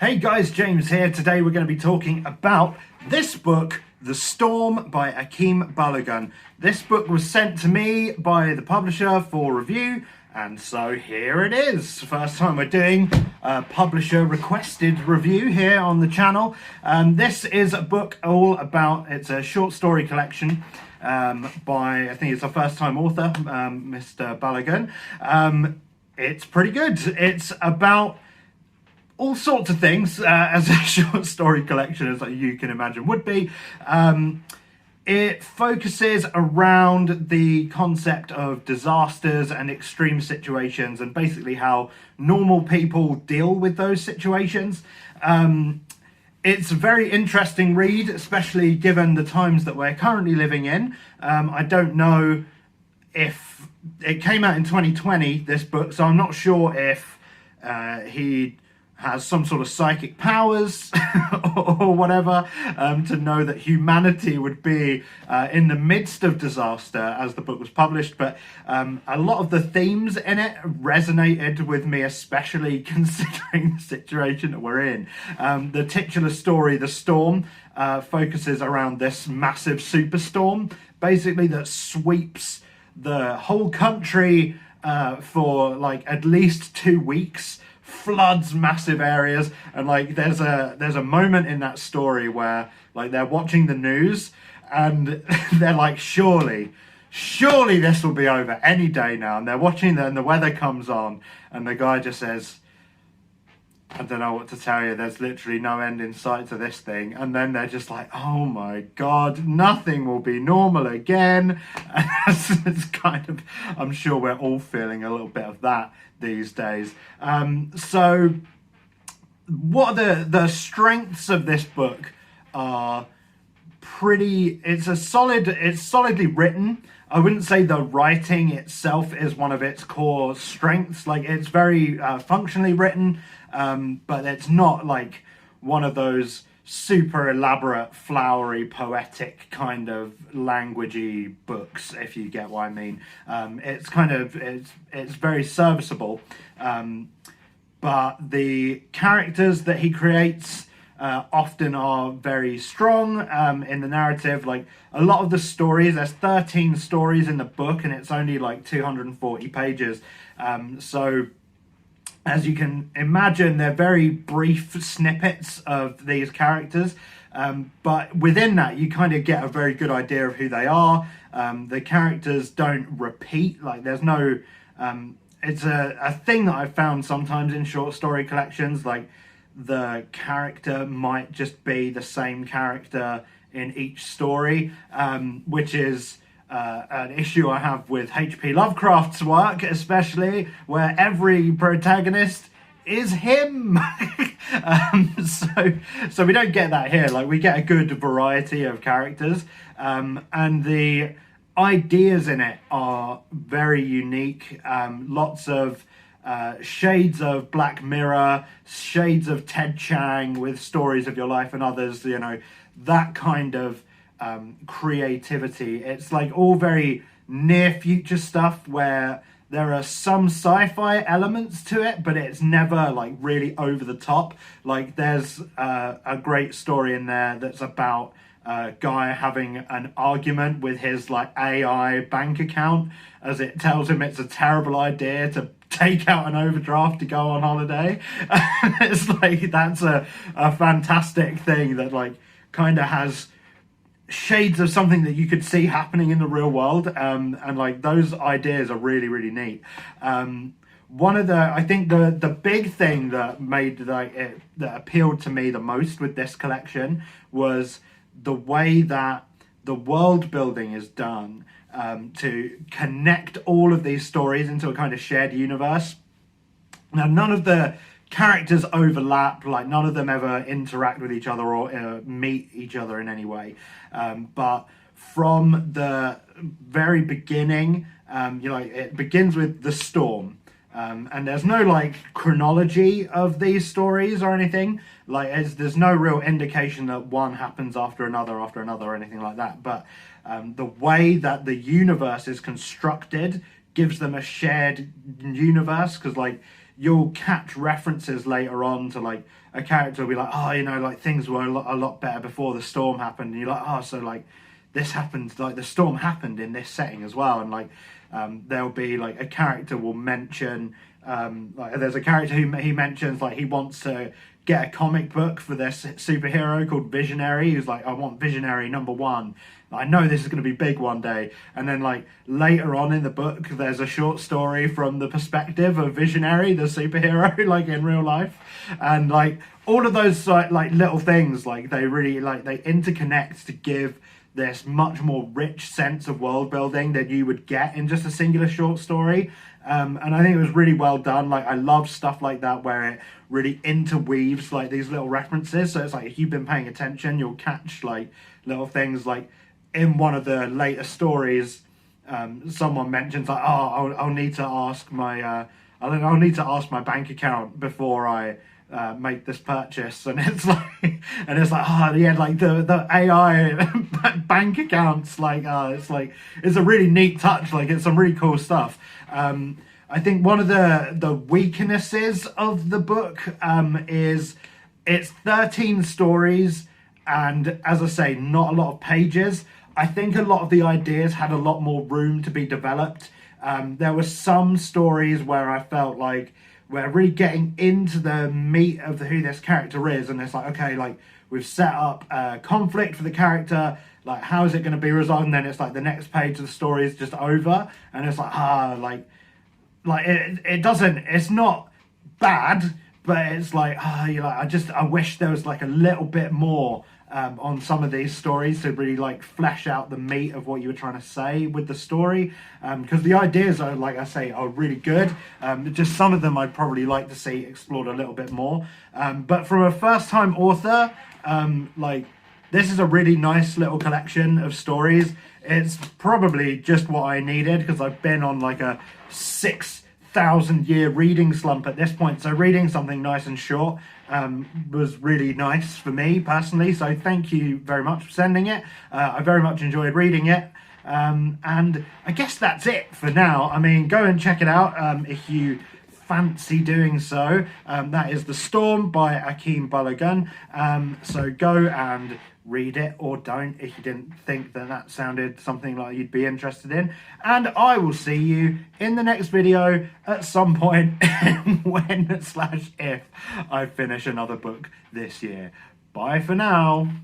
Hey guys, James here. Today we're going to be talking about this book, The Storm by Akeem Balogun. This book was sent to me by the publisher for review, and so here it is. First time we're doing a publisher requested review here on the channel. This is a book all about, it's a short story collection by, I think it's a first time author, Mr. Balogun. It's pretty good. It's about all sorts of things, as a short story collection, as you can imagine would be. It focuses around the concept of disasters and extreme situations and basically how normal people deal with those situations. It's a very interesting read, especially given the times that we're currently living in. I don't know if it came out in 2020, this book, so I'm not sure if he has some sort of psychic powers or whatever, to know that humanity would be in the midst of disaster as the book was published. But a lot of the themes in it resonated with me, especially considering the situation that we're in. The titular story, The Storm, focuses around this massive superstorm, basically, that sweeps the whole country for like at least 2 weeks, floods massive areas. And like there's a moment in that story where like they're watching the news and they're like, surely this will be over any day now, and they're watching and the weather comes on and the guy just says, I don't know what to tell you, there's literally no end in sight to this thing. And then they're just like, oh my god, nothing will be normal again. And it's kind of, I'm sure we're all feeling a little bit of that these days. So what are the strengths of this book are pretty, it's solidly written. I wouldn't say the writing itself is one of its core strengths. Like, it's very functionally written, but it's not like one of those super elaborate, flowery, poetic kind of languagey books, if you get what I mean. It's kind of, it's very serviceable, but the characters that he creates often are very strong in the narrative. Like, a lot of the stories, there's 13 stories in the book and it's only like 240 pages. So as you can imagine, they're very brief snippets of these characters. But within that, you kind of get a very good idea of who they are. The characters don't repeat. Like, there's no... it's a thing that I've found sometimes in short story collections. Like, the character might just be the same character in each story, which is an issue I have with H.P. Lovecraft's work, especially, where every protagonist is him. So we don't get that here. Like, we get a good variety of characters, and the ideas in it are very unique. Lots of shades of Black Mirror, shades of Ted Chiang with Stories of Your Life and Others, you know, that kind of creativity. It's like all very near future stuff where there are some sci-fi elements to it, but it's never like really over the top. Like, there's a great story in there that's about a guy having an argument with his like AI bank account, as it tells him it's a terrible idea to take out an overdraft to go on holiday. It's like, that's a fantastic thing that like kind of has shades of something that you could see happening in the real world, and like those ideas are really, really neat. One of the, I think the big thing that made like it, that appealed to me the most with this collection, was the way that the world building is done, to connect all of these stories into a kind of shared universe. Now, none of the characters overlap, like none of them ever interact with each other or meet each other in any way. But from the very beginning, you know, it begins with the storm. And there's no like chronology of these stories or anything. Like, there's no real indication that one happens after another or anything like that. But the way that the universe is constructed gives them a shared universe, because like you'll catch references later on to like a character will be like, oh, you know, like things were a lot better before the storm happened, and you're like, oh, so like this happened, like the storm happened in this setting as well. And like there'll be like a character will mention like there's a character who he mentions like he wants to get a comic book for this superhero called Visionary. Who's like, I want Visionary #1. I know this is going to be big one day. And then like later on in the book, there's a short story from the perspective of Visionary, the superhero, like in real life. And like all of those like little things, like they really like they interconnect to give this much more rich sense of world building than you would get in just a singular short story. And I think it was really well done. Like I love stuff like that where it really interweaves like these little references. So it's like if you've been paying attention, you'll catch like little things. Like in one of the later stories, someone mentions like, oh, I'll need to ask my I'll need to ask my bank account before I make this purchase. And it's like oh yeah, like the AI bank accounts, like it's a really neat touch. Like it's some really cool stuff. I think one of the weaknesses of the book is it's 13 stories, and as I say, not a lot of pages. I think a lot of the ideas had a lot more room to be developed. There were some stories where I felt like we're really getting into the meat of who this character is, and it's like, okay, like we've set up a conflict for the character, like how is it going to be resolved? And then it's like the next page of the story is just over, and it's like like it doesn't, it's not bad, but it's like you're like, I wish there was like a little bit more on some of these stories to really like flesh out the meat of what you were trying to say with the story, because the ideas are, like I say, are really good. Just some of them I'd probably like to see explored a little bit more, but from a first-time author, like this is a really nice little collection of stories. It's probably just what I needed because I've been on like a 6,000-year reading slump at this point. So reading something nice and short was really nice for me personally. So thank you very much for sending it. I very much enjoyed reading it. And I guess that's it for now. I mean, go and check it out if you fancy doing so. That is The Storm by Akeem Balogun. So go and read it, or don't if you didn't think that sounded something like you'd be interested in. And I will see you in the next video at some point when/if I finish another book this year. Bye for now.